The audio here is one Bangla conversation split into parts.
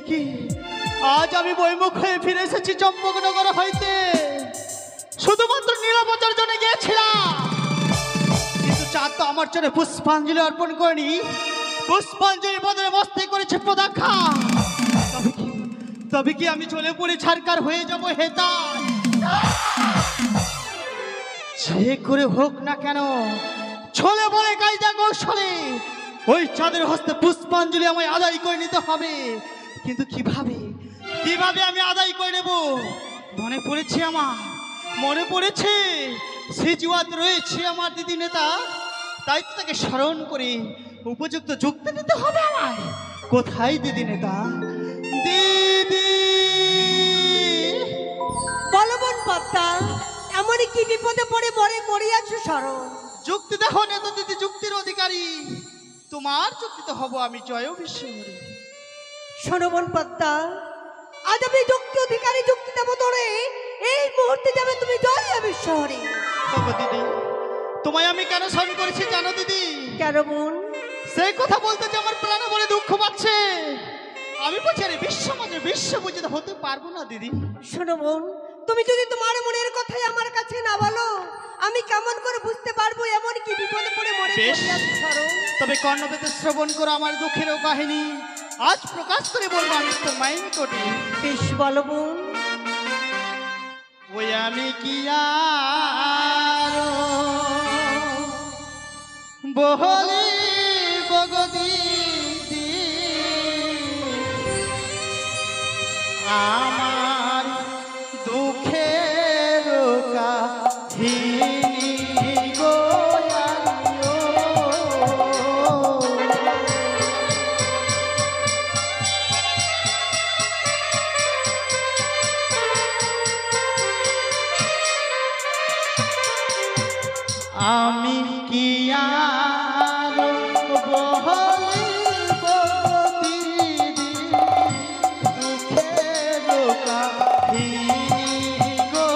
কি আজ আমি বইমুখ হয়ে ফিরে এসেছি চম্পকনগর হইতে, শুধুমাত্র নিরাপত্তার জন্য গিয়েছিলাম, কিন্তু চাঁদ তো আমার জন্য পুষ্পাঞ্জলি অর্পণ করেনি, পুষ্পাঞ্জলি বদলে মস্তি করেছে প্রদাক্ষা। তবে কি আমি চলে পড়ে ছাড়কার হয়ে যাব হেতা? যে করে হোক না কেন ছলে বলে কায়দা কৌশলে ওই চাঁদের হস্তে পুষ্পাঞ্জলি আমায় আদায় করে নিতে হবে। কিন্তু কিভাবে কিভাবে আমি আদায় করে নেব? মনে পড়েছে আমার, মনে পড়েছে সিজুয়াত রয়েছে আমার দিদি নেতা, তাই তো তাকে স্মরণ করে উপযুক্ত যুক্তি নিতে হবে আমায়। কোথায় দিদি নেতা? দিদি বলো বোন পদ্মা, এমনই কি বিপদে পড়ে মরে করিয়াছো স্মরণ? যুক্তি দেখো নেতা দিদি, যুক্তির অধিকারী তোমার যুক্তিতে হব আমি জয় বিশ্বহরি। শোনো বোন পদ্মা, আজ আমি যুক্তি অধিকারী যুক্তি দেবো তোরে, এই মুহূর্তে যাবে তুমি জয় বিশ্বহরি। দিদি তোমায় আমি কেন স্মরণ করেছি জানো দিদি? কেন বোন? সেই কথা বলতে যে আমার প্রাণে বলে দুঃখ পাচ্ছে, আমি বলছি আরে বিশ্বমাঝে বিশ্বপূজিত হতে পারবো না দিদি। শোনো বোন, তুমি যদি তোমার মনের কথাই আমার কাছে না বলো, আমি কেমন করে বুঝতে পারবো এমন কি বিপদে পড়ে মরে করিয়াছো স্মরণ? তবে কর্ণবেদে শ্রবণ করো আমার দুঃখেরও কাহিনী, আজ প্রকাশ করে বলবো আমি তোর মায়ের নিকটে। বেশ বলো বোন। ওই আমি কি আর বহলি বগদি আমার দুঃখের কাহিনী গো আমি কি আর বহলি বগদি দুঃখের কাহিনী গো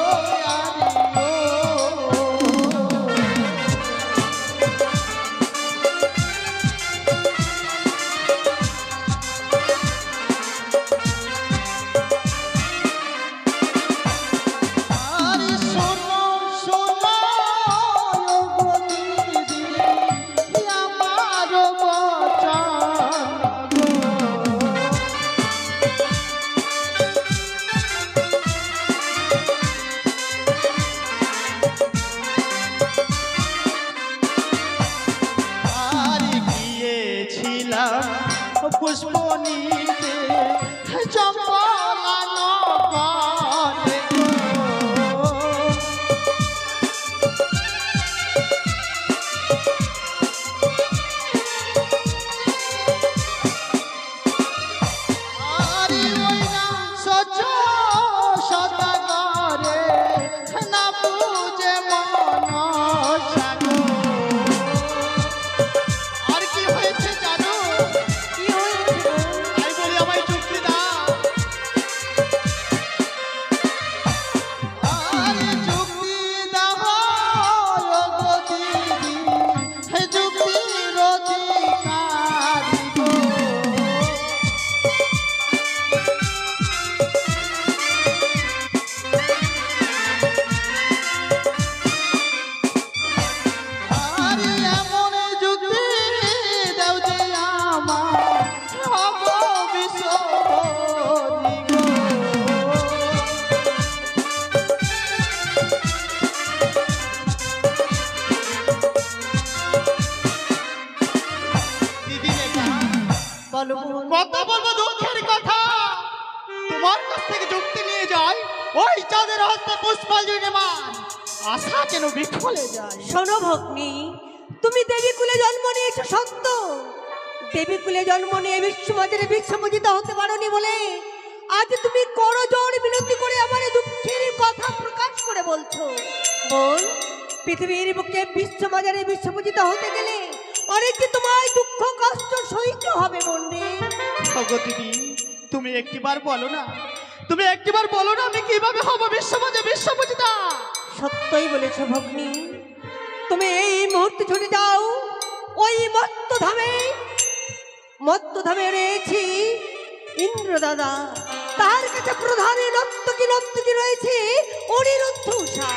পুষ্পনীতে চম্পলানো বনে আরে ওই না সজ সদাগরে না বুঝে মন সাগো। আর কি হয়েছে জানো? কি হয়েছে? তাই বলি আমায় যুক্তি দাও। আরে যুক্তি দাও গো দিদি, হে যুক্তির অধিকারী গো। আরে এমন যুক্তি দাও যে আমার হব বিশ্বহরি গো। দিদি নেতা বলো বোন। কথা বলবো দুঃখের কথা, তোমার কাছ থেকে যুক্তি নিয়ে যাই ওই চাঁদের হস্তে পুষ্পাঞ্জলি নেবার আশা যেন বিফলে যায়। শোনো ভগ্নী, তুমি দেবীকুলে জন্ম নিয়েছো সত্য, দেবীকুলে জন্ম নিয়ে বিশ্বমাজের বিশ্বপূজিত হতে পারোনি বলে আজ তুমি করজোড় বিনতি করে আমার দুঃখের কথা প্রকাশ করে বলছো। বোন, পৃথিবীর বুকে বিশ্বমাজারে বিশ্বপূজিত হতে গেলে অনেক তোমায় দুঃখ কষ্ট সইতে হবে বোন রে। ওগো দিদি তুমি একটিবার বলো না, তুমি একটিবার বলো না আমি কিভাবে হব বিশ্বমাজে বিশ্বপূজিতা? সত্যই বলেছ ভগ্নী, তুমি এই মুহূর্তে ছুটে যাও ওই মত্তধামে রয়েছি ইন্দ্র দাদা, তার কাছে প্রধান নর্তকী রয়েছে অনিরুদ্ধ উষা।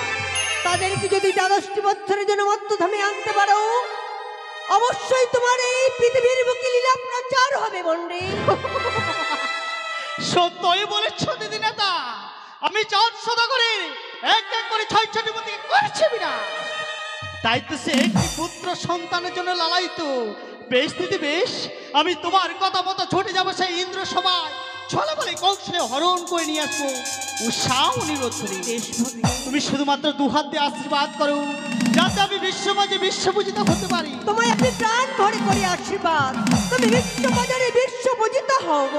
তাদেরকে যদি 12টি বছরের জন্য মত্তধামে আনতে পারো, অবশ্যই তোমার এই পৃথিবীর বুকে লীলা প্রচার হবে মন্ডে। সত্যই বলেছ দিদি নেতা, আমি 4 সদাগরে এক এক করে 6টি পতিকে করেছি বিনা। তাই তো সে একটি পুত্র সন্তানের জন্য লালায়িত। বেশ দিদি বেশ, আমি তোমার কথা মতো ছুটে যাবো সেই ইন্দ্র সভায়, ছলে বলে কৌশলে হরণ করে নিয়ে আসবো উষা অনিরুদ্ধ। তুমি শুধুমাত্র 2 হাত দিয়ে আশীর্বাদ করো, যাতে আমি বিশ্বমাঝে বিশ্বপূজিত হতে পারি। তোমায় আমি প্রাণ ভরে করি আশীর্বাদ, তুমি বিশ্ববাজারে বিশ্বপূজিত হব।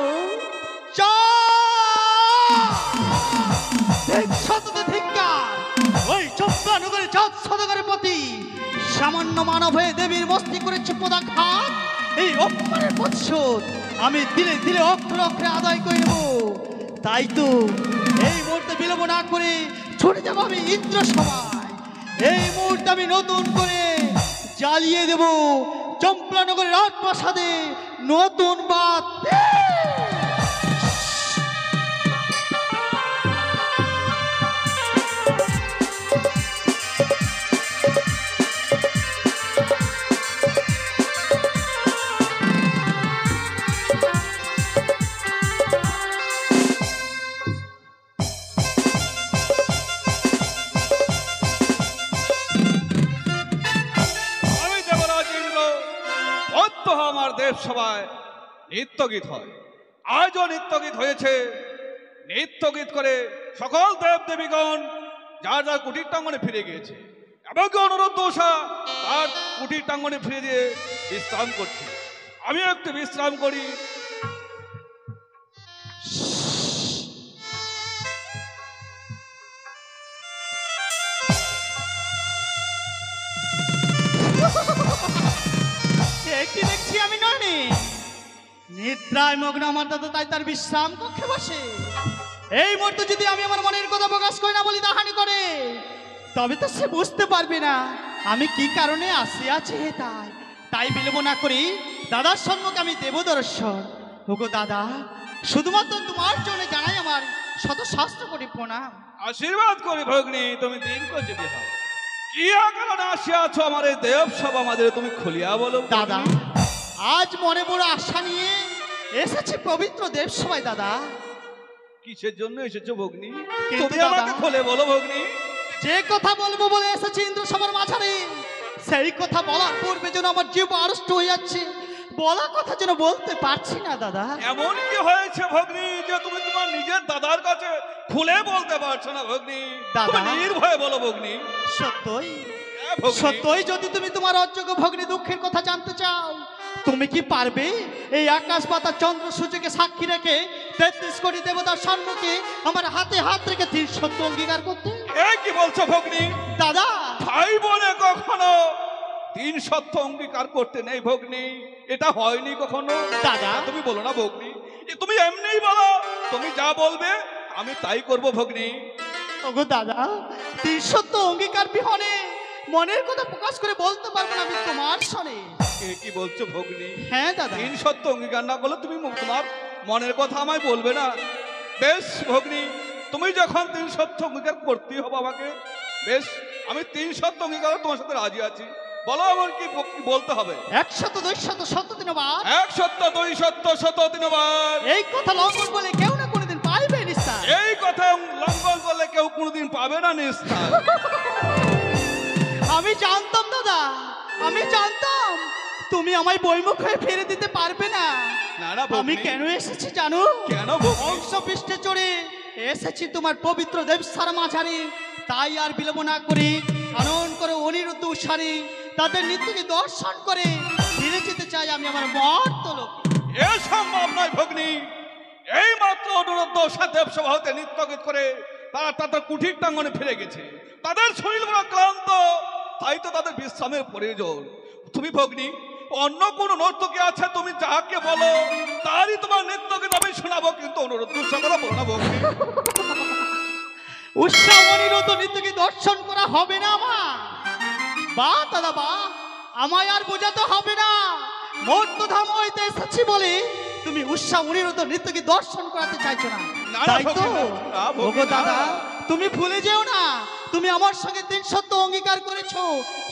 ওই চম্পানগরে 4 সদাগরের প্রতি সামান্য মানব হয়ে দেবীর মস্তি করেছে পদাঘাত। এই অপমানের প্রতিশোধ আমি দিলে দিলে অক্ষরে অক্ষরে আদায় করে নেব। তাই তো এই মুহূর্তে বিলম্ব না করে ছুটে যাবো আমি ইন্দ্র সভায়। এই মুহূর্তে আমি নতুন করে জ্বালিয়ে দেব চম্পানগরের রাজপ্রাসাদে নতুন বাতি। আমার দেব সভায় নৃত্যগীত হয়, আজও নৃত্যগীত হয়েছে। নৃত্যগীত করে সকল দেব দেবীগণ যার যার কুটির টাঙ্গনে ফিরে গিয়েছে, এমনকি অনুরোধ দোষা তার কুটির টাঙ্গনে ফিরে দিয়ে বিশ্রাম করছে। আমি একটু বিশ্রাম করি। কি দেখছি আমি নয়নি, নিদ্রায় মগ্ন আমার দাদা, তাই তার বিশ্রাম কক্ষে বসে। এই মুহূর্তে যদি আমি আমার মনের কথা প্রকাশ করি না বলি তাহানি করে, তবে তো সে বুঝতে পারবে না আমি কি কারণে আসিয়াছি। তাই বিলম্ব না করি দাদার সম্মুখে আমি দেব দর্শন। ওগো দাদা, শুধুমাত্র তোমার জন্য জানাই আমার শত শাস্ত্র কোটি প্রণাম। আশীর্বাদ করি ভগ্নী, তুমি দিন করছে বিহার কি কারণে আসিয়াছ আমার এই দেব সভা আমাদের তুমি খুলিয়া বলো। দাদা, আজ মনে বড় আশা নিয়ে এসেছি পবিত্র দেব সভায়। দাদা, কিসের জন্য এসেছো ভগ্নী? কিন্তু তুমি আমাকে খুলে বলো ভগ্নী। যে কথা বলবো বলে এসেছি ইন্দ্র সভার মাঝারে, সেই কথা বলার পূর্বে যেন আমার জীব আড়ষ্ট হয়ে যাচ্ছে, বলা কথা যেন বলতে পারছি না। দাদা, এমন কি হয়েছে ভগ্নী যে তুমি তোমার নিজের দাদার কাছে খুলে বলতে পারছো না ভগ্নী? দাদা, তুমি নির্ভয়ে বলো ভগ্নী। সত্যই ভগ্নী, সত্যই যদি তুমি তোমার অযোগ্য ভগ্নী দুঃখের কথা জানতে চাও, তুমি কি পারবে এই আকাশ পাতা চন্দ্র সূর্যকে সাক্ষী রেখে 33 কোটি দেবতার সম্মুখে আমার হাতে হাত রেখে 3 সত্য অঙ্গীকার করতে? এই কি বলছো ভগ্নী? দাদা, ভাই বোনে কখনো 3 সত্য অঙ্গীকার করতে নেই ভগ্নী, এটা হয়নি কখনো। দাদা, তুমি বলো না ভগ্নী, তুমি এমনিই বলো, তুমি যা বলবে আমি তাই করব ভগ্নী। ওগো দাদা, 3 সত্য অঙ্গীকার বিহনে মনের কথা প্রকাশ করে বলতে পারবো না আমি তোমার সনে। কি বলছো ভগ্নী? হ্যাঁ দাদা, 3 সত্য অঙ্গীকার না করলে তুমি তোমার মনের কথা আমায় বলবে না? বেশ ভগ্নী, তুমি যখন 3 সত্য অঙ্গীকার করতেই হবে আমাকে, বেশ আমি 3 সত্য অঙ্গীকার তোমার সাথে রাজি আছি। বলো আমার কি বলতে হবে? 1 সত্য 2 সত্য 103 বার। 1 সত্য 2 সত্য 103 বার। এই কথা লঙ্ঘন বলে কেউ না কোনোদিন পাইবে নিস্তার। এই কথা লঙ্ঘন করলে কেউ কোনোদিন পাবে না নিস্তার। আমি জানতাম দাদা, আমি জানতাম তুমি আমায় বইমুখ হয়ে ফিরে দিতে পারবে না। না না, আমি কেন এসেছি জানো? কেন? বংশ পৃষ্ঠে চড়ে এসেছি তোমার পবিত্র দেবসার মাঝারে। তাই আর বিলম্ব না করে আনন্দ করে অনিরুদ্ধ উষারে তাদের নৃত্যকে দর্শন করে ফিরে যেতে চাই আমি আমার মর্ত লোকে। এ সম্ভব নয় ভগ্নী। এই মাত্র অনুরোধ দেব সভা হতে নৃত্যগীত করে তারা তাদের কুঠির টাঙ্গনে ফিরে গেছে। তাদের শরীর বড় ক্লান্ত, তাই তো তাদের বিশ্রামের প্রয়োজন। তুমি ভগ্নী অন্য কোন নর্তকী আছে তুমি যাকে বলো তারই তোমার নৃত্যগীত আমি শোনাবো, কিন্তু অনুরোধ দুঃসংখ্যা বলো না ভগ্নী। উৎসাহ অনিরুদ্ধ নৃত্যকে দর্শন করা হবে না আমার। বা দাদা বা, আমায় আর বোঝাতে হবে না। মর্তধাম হইতে এসেছি বলে তুমি উৎসাহ অনিরুদ্ধ নৃত্যকে দর্শন করাতে চাইছো না, না, তাই তো? ভগ্নী, না, ভগ্নী, ওগো না। দাদা, তুমি ভুলে যেও না, তুমি আমার সঙ্গে 3 সত্য অঙ্গীকার করেছো।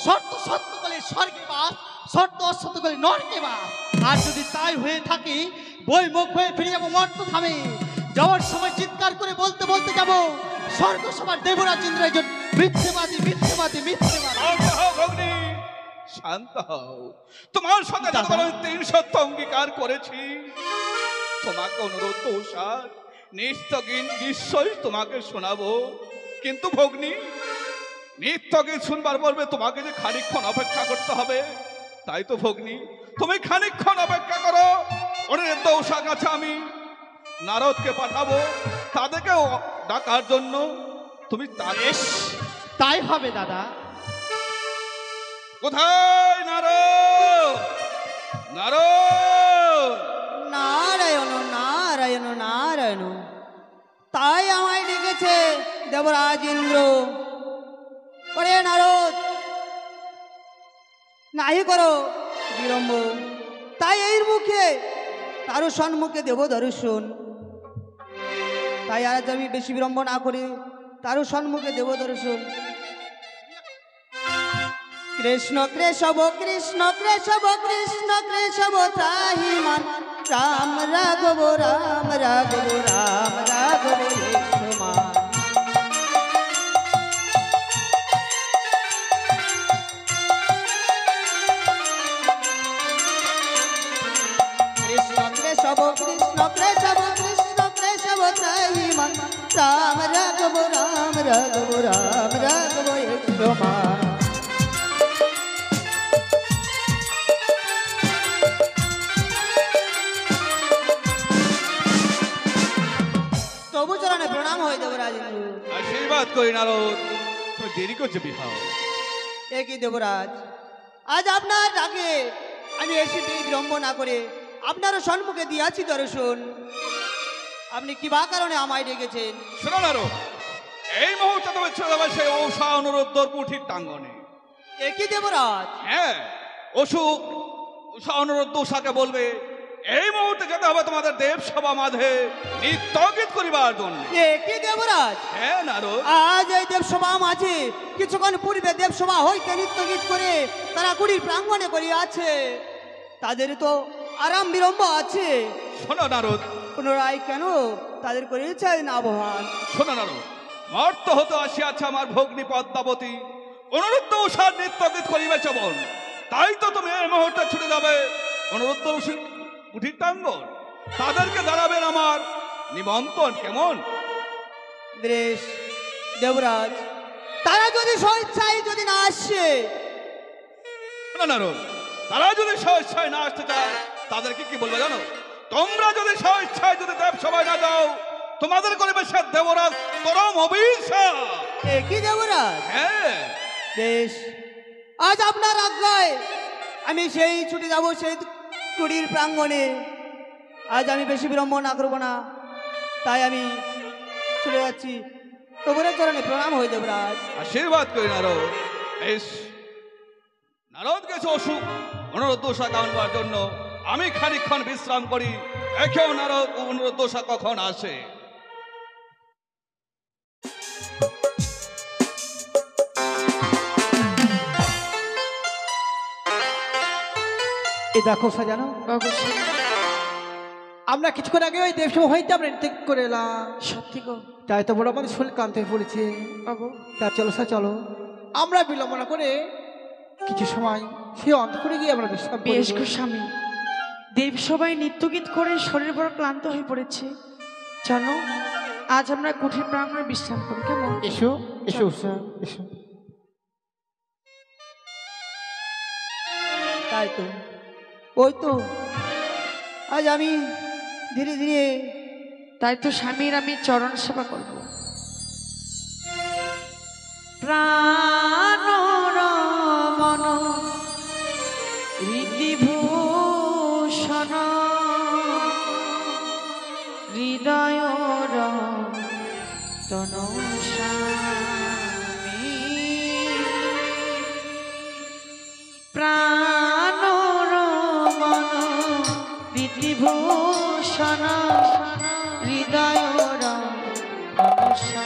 শর্ত সত্য বলে স্বর্গে বাস, শর্ত অসত্য বলে নরকে বাস। আর যদি তাই হয়ে থাকে, বই মুখ হয়ে ফিরে যাবো মর্ত ধামে। যাওয়ার সময় চিৎকার করে বলতে বলতে যাবো, স্বর্গ সবার দেবরাজ ইন্দ্র একজন মিথ্যেবাদী, মিথ্যেবাদী, মিথ্যেবাদী। শান্ত হও ভগ্নী, শান্ত হও। তোমার সাথে দাদা। যতবার আমি 3 সত্য অঙ্গীকার করেছি, তোমাকে অনুরোধ উষার নিত্যগীত নিশ্চয়ই তোমাকে শোনাবো। কিন্তু ভগ্নী, নিত্যগীত শুনবার পূর্বে তোমাকে যে খানিকক্ষণ অপেক্ষা করতে হবে। তাই তো ভগ্নী, তুমি খানিকক্ষণ অপেক্ষা করো। অনুরোধ উষার কাছে আমি নারদকে পাঠাবো, তাদেরকেও ডাকার জন্য। তুমি তাদের বেশ, তাই হবে দাদা। কোথায় নারদ? নারদ! নারায়ণ নারায়ণ নারায়ণ, তাই আমায় ডেকেছে দেবরাজ ইন্দ্র। ওরে নারদ, নাই করো বিলম্ব, তাই এর মুখে তারও সম্মুখে দেব দর্শন। তাই আজ আমি বেশি বিলম্ব না করে তারও সম্মুখে দেব দর্শন। কৃষ্ণ কেশব কৃষ্ণ কেশব কৃষ্ণ কেশব ত্রাহি মান, রাম রাঘব রাম রাঘব রাম রাঘব রেশমান। কৃষ্ণ কেশব কৃষ্ণ কেশব কৃষ্ণ কেশব ত্রাহি মান, রাম রাঘব রাম রাঘব রাম রাঘব রেশমান। তবু চরণে প্রণাম হয়ে দেবরাজ ইন্দ্র। আশীর্বাদ করি নারদ, তুমি দেরি করছো বিবাহ। এ কি দেবরাজ, আজ আপনার ডাকে আমি এসে বিলম্ব না করে আপনারও সম্মুখে দিয়াছি দর্শন। আপনি কি বা কারণে আমায় ডেকেছেন? শোনো নারদ, এই মুহূর্তে তুমি চলে যাবে সেই ঔষা অনুরোধর কুঠির প্রাঙ্গণে। এ কি দেবরাজ, হ্যাঁ, উষা অনুরোধ উষাকে বলবে এই মুহূর্তে যেতে হবে তোমাদের দেবসভা মাঝে নৃত্যগীত করিবার জন্য। এ কি দেবরাজ, হ্যাঁ নারদ, আজ এই দেবসভা মাঝে কিছুক্ষণ পূর্বে দেবসভা হইতে নৃত্য গীত করে তারা কুড়ির প্রাঙ্গণে করিয়াছে, তাদের তো আরাম বিলম্ব আছে। শোনো নারদ, পুনরায় কেন তাদের করিয়েছে না আবহান? শোনো নারদ, মর্ত হতে আসিয়াছে আমার ভগ্নী পদ্মাবতী, অনুরুদ্ধ উষার নৃত্যগীত করিবে চবন। তাই তো তুমি এই মুহূর্তে ছুটে যাবে অনুরুদ্ধ উষার কুঠির প্রাঙ্গণ, তাদেরকে দাঁড়াবেন আমার নিমন্ত্রণ। কেমন? বেশ দেবরাজ, তারা যদি স্বেচ্ছায় যদি না আসে? না নারদ, তারা যদি স্বেচ্ছায় না আসতে চায় তাদেরকে কি বলবে জানো? তোমরা যদি স্বেচ্ছায় যদি দেব সবাই না যাও, তোমাদের করবে সে দেবরাজ পরম অভিশাপ। একই দেবরাজ, হ্যাঁ, বেশ, আজ আপনার আজ্ঞায় আমি সেই ছুটে যাব সেই কুড়ির প্রাঙ্গণে। আজ আমি বেশি বিলম্ব না করবো না, তাই আমি চলে যাচ্ছি। তোমরা চরণে প্রণাম হয়ে দেবরাজ। আশীর্বাদ করি নারদ। বেশ, নারদ গেছে অসুখ অনুরোধ দোষা গাওয়ার জন্য, আমি খানিকক্ষণ বিশ্রাম করি। দেখেও নারদ অনুরোধ দোষা কখন আসে। এই দেখো সাজানো, আমরা কিছুক্ষণ আগে ওই দেবসভা হইতে আমরা নৃত্য করে এলাম। সত্যি গো তাই তো বড় আমাদের শরীর ক্লান্ত হয়ে পড়েছে। বাবু, তা চলো চলো, আমরা বিলম্ব না করে কিছু সময় সে অন্তপুরে গিয়ে আমরা বিশ্রাম করি। বেশ গো স্বামী, দেব সবাই নৃত্যগীত করে শরীর বড় ক্লান্ত হয়ে পড়েছে। চলো আজ আমরা কুঠির প্রাঙ্গণে বিশ্রাম করি। কেমন? এসো এসো উষা, এসো। তাই তো, ওই তো আজ আমি ধীরে ধীরে তাই তো স্বামীর আমি চরণ সেবা করব। প্রাণ মন হৃদিভূষণ হৃদয় তনু স্বামী, প্রাণ মন হৃদিভূষণ শোনো হৃদয় রণস্বামী।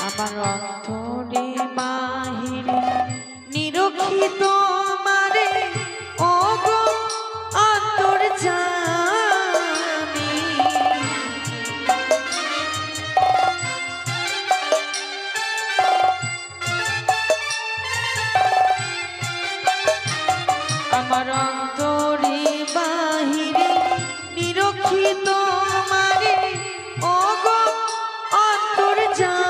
আমার অন্তরে বাহিরে নিরক্ষিত মারে ওগো অন্তর্যামী। আমার অন্তরে বাহিরে নিরক্ষিত মারে ওগো অন্তর্যামী।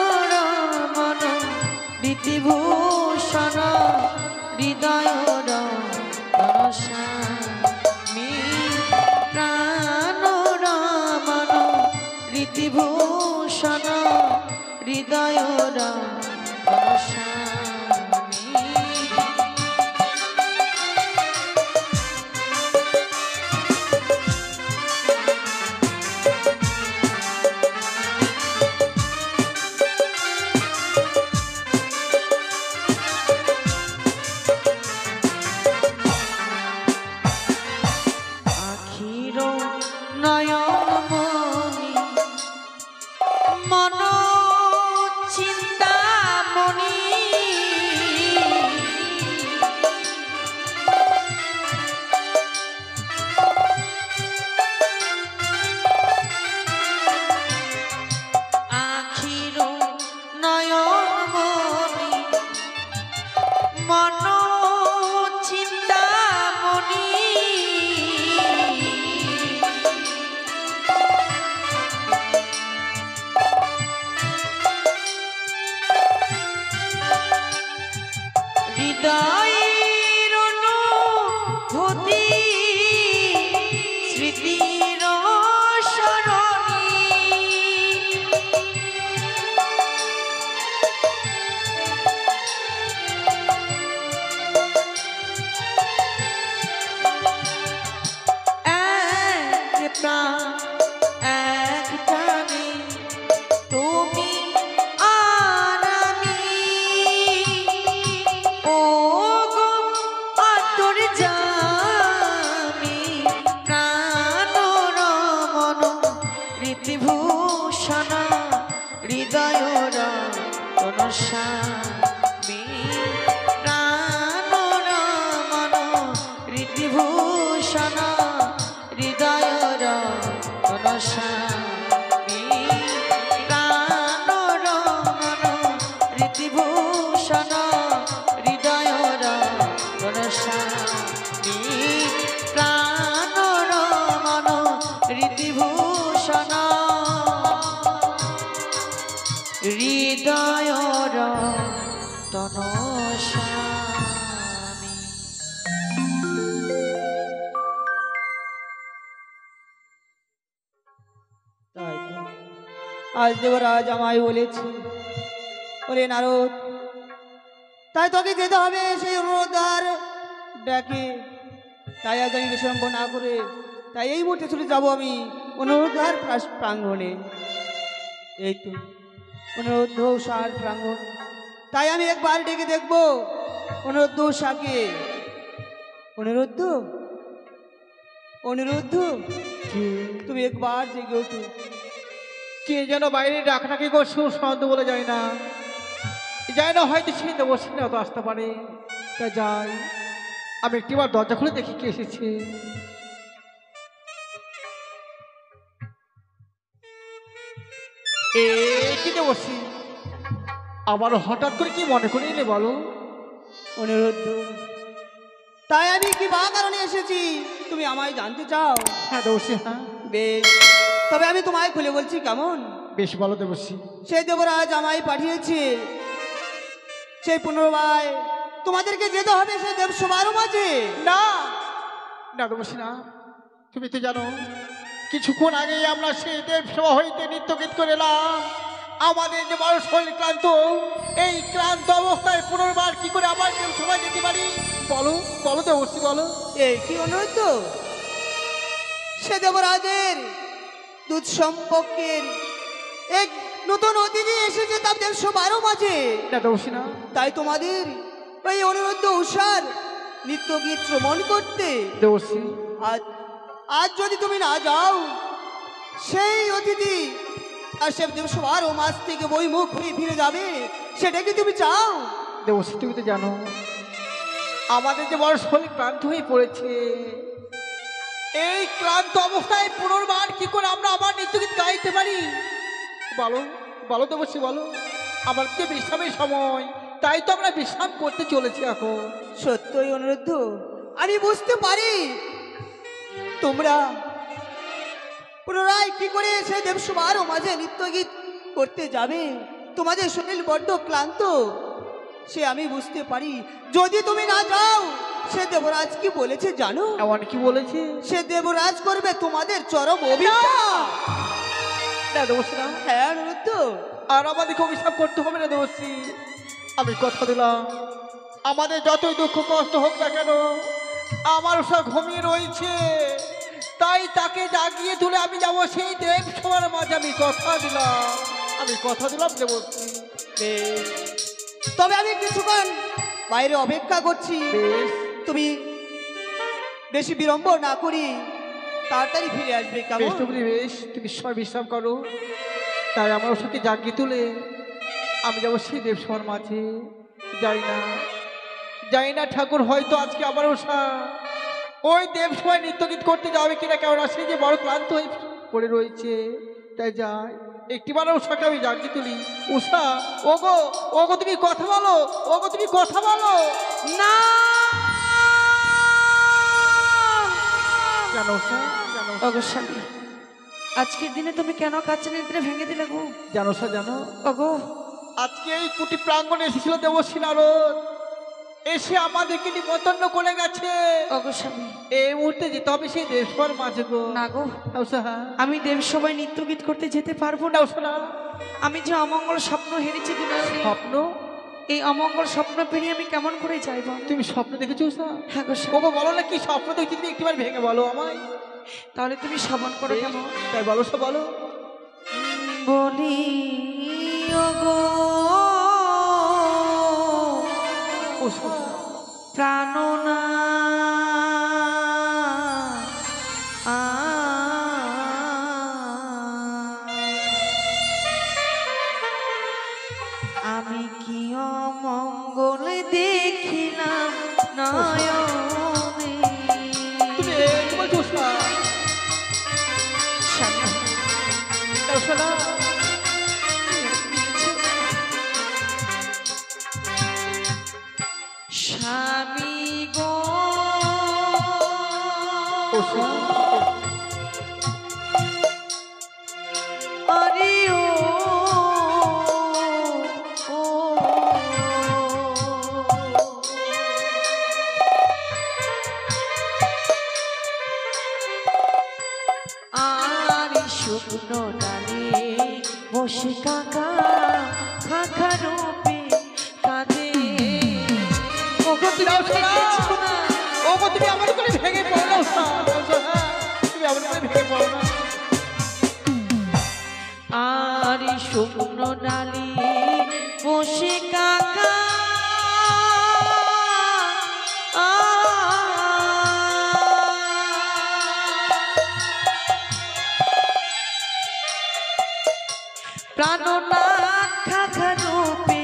প্রাণরমণ রীতিভূষণ হৃদয় রণস্বামী। প্রাণরমণ রীতিভূষণ হৃদয় রণস্বামী। আখির নয়নমণি মন চিন্তামণি। আখির নয়নমণি মন চিন্তামণি। হৃদয়ের অনুভূতি স্মৃতির সরণি। এক প্রাণ এক টানে তুমি আর আমি ওগো অন্তর্যামী। প্রাণরমণ রীতিভূষণ হৃদয় রণস্বামী। প্রাণরমণ রীতিভূষণ হৃদয় রণস্বামী। প্রাণরমণ রীতিভূষণ হৃদয় রণস্বামী। প্রাণরমণ রীতিভূষণ হৃদয় রণস্বামী। তাই তো আজ দেবরাজ আমায় বলেছে, বলে নারদ তাই তোকে যেতে হবে সেই অনুরোধার ডাকে। তাই আজ আমি বিলম্ব না করে তাই এই মুহূর্তে চলে যাব আমি অনুরোধার প্রাঙ্গণে। এই তো অনুরোধ উষার প্রাঙ্গণ। তাই আমি একবার ডেকে দেখবো অনুরোধ উষাকে। অনুরোধ অনুরোধ তুমি একবার জেগে ওঠো। কে যেন বাইরে ডাকটাকে করছে শব্দ বলে যায় না, যায় না, হয়তো সে দেবশ্রী না তো আসতে পারে। তা যাই, আমি একটিবার দরজা খুলে দেখি কে এসেছে। কি দেবশ্রী, আবার হঠাৎ করে কি মনে করে এলে বলো? অনুরোধ তাই আমি কি বা কারণে এসেছি তুমি আমায় জানতে চাও? হ্যাঁ দেবশ্রী, হ্যাঁ বেশ, তবে আমি তোমায় খুলে বলছি কেমন? বেশ বলো দেবশ্রী। সেই দেবরাজ আমায় পাঠিয়েছে সেই পুনর্বায় তোমাদেরকে যেতে হবে সেই দেবসভার মাঝে। না না দেবসী না, তুমি তো জানো কিছুক্ষণ আগেই আমরা সেই দেবসভা হইতে নৃত্য গীত করে এলাম। আমাদের যে বড় শরীর ক্লান্ত, এই ক্লান্ত অবস্থায় পুনর্বার কি করে আবার দেবসভায় যেতে পারি? বলো বলো দেবসী বলো। এই কি অনুরোধ? সে দেবরাজের দুধ সম্পর্কের এক নতুন অতিথি এসেছে তার দেবসভার মাঝে। না দেবসী না, তাই তোমাদের ওই অনুরোধ উষার নৃত্য গীত শ্রবণ করতে। দেবসী আজ আজ যদি তুমি না যাও, সেই অতিথি আর সে দেবসভার মাছ থেকে বইমুখ হয়ে ফিরে যাবে, সেটা কি তুমি চাও? দেবসী তুমি তো জানো আমাদের যে বড় শরীর ক্লান্ত হয়ে পড়েছে, এই ক্লান্ত অবস্থায় পুনর্বার কি করে আমরা আবার নৃত্যগীত গাইতে পারি? বলো বলো দেবসী বলো। আমার যে বিশ্রামের সময়, তাই তো আমরা বিশ্রাম করতে চলেছি এখন। সত্যই অনুরোধ, আমি বুঝতে পারি তোমরা পুনরায় কি করে সে দেবসভার মাঝে নৃত্য গীত করতে যাবে। তোমাদের শরীর বড্ড ক্লান্ত, সে আমি বুঝতে পারি। যদি তুমি না যাও, সে দেবরাজ কি বলেছে জানো? এমন কি বলেছে? সে দেবরাজ করবে তোমাদের চরম অভিশাপ। না দেবসী না, হ্যাঁ অনুরোধ, আর আমাদেরকে অভিশাপ করতে হবে না দেবশ্রী। আমি কথা দিলাম, আমাদের যতই দুঃখ কষ্ট হোক না কেন, আমার সব ঘুমিয়ে রয়েছে, তাই তাকে জাগিয়ে তুলে আমি যাবো সেই দেবসভার মাঝে। আমি কথা দিলাম, আমি কথা দিলাম দেবশ্রী। বেশ, তবে আমি কিছুক্ষণ বাইরে অপেক্ষা করছি। বেশ তুমি বেশি বিলম্ব না করি তাড়াতাড়ি ফিরে আসবে, বেশ কেমন? তুমি বেশ, তুমি সময় বিশ্রাম করো। তাই আমার সাথে জাগিয়ে তুলে আমি যাবো সেই দেবসভার মাঝে। যাই না ঠাকুর, হয়তো আজকে আমার ওষা ওই দেবসভায় নৃত্যগীত করতে যাবে কিনা, কেমন আসে যে বড় ক্লান্ত হয়ে পড়ে রয়েছে। তাই যাই, একটিবার উষাকে আমি জাগিয়ে তুলি। উষা, ওগো ওগো তুমি কথা বলো, ওগো তুমি কথা বলো। না জানো উষা, জানো ওগো স্বামী, আজকের দিনে তুমি কেন কাছে নিদ্রে ভেঙে দিলে গো? জানো উষা, জানো ওগো আজকে এই কুটি প্রাঙ্গণে এসেছিল দেবশ্রী নারদ, এসে আমাদেরকে নিমন্ত্রণ করে গেছে। ওগো স্বামী, এই মুহূর্তে যেতে হবে সেই দেবসভার মাঝে গো। না গো, উষা, আমি দেবসভায় নৃত্য গীত করতে যেতে পারবো না। না উষা না, আমি যে অমঙ্গল স্বপ্ন হেরেছি দুলারি, স্বপ্ন? এই অমঙ্গল স্বপ্ন পেরিয়ে আমি কেমন করে যাইব? তুমি স্বপ্ন দেখেছো উষা? হ্যাঁ গো স্বামী। ওগো বলো না কি স্বপ্ন দেখছি, তুমি একটিবার ভেঙে বলো আমায়। তাহলে তুমি শ্রবণ করো কেমন? তাই বলো উষা, বলো। বলি ওগো উষা, প্রাণনা আমি কি অমঙ্গল দেখিলাম নয়নে? তুমি কি বলছো উষা? স্বামী, না উষা না, স্বামী গো উষা আরে ও ও আর শুকনো ডালে বসে কাকা খাখা রূপে কাঁদে। ওগো তুমি আমাকে দেখছো না? ওগো তুমি আমার করে ভেঙে পড়ো না উষা, উষা, তুমি আমার করে ভেঙে পড়ো না। আর শুকনো ডালে বসে কাকা প্রাণনাথ খাখা রূপে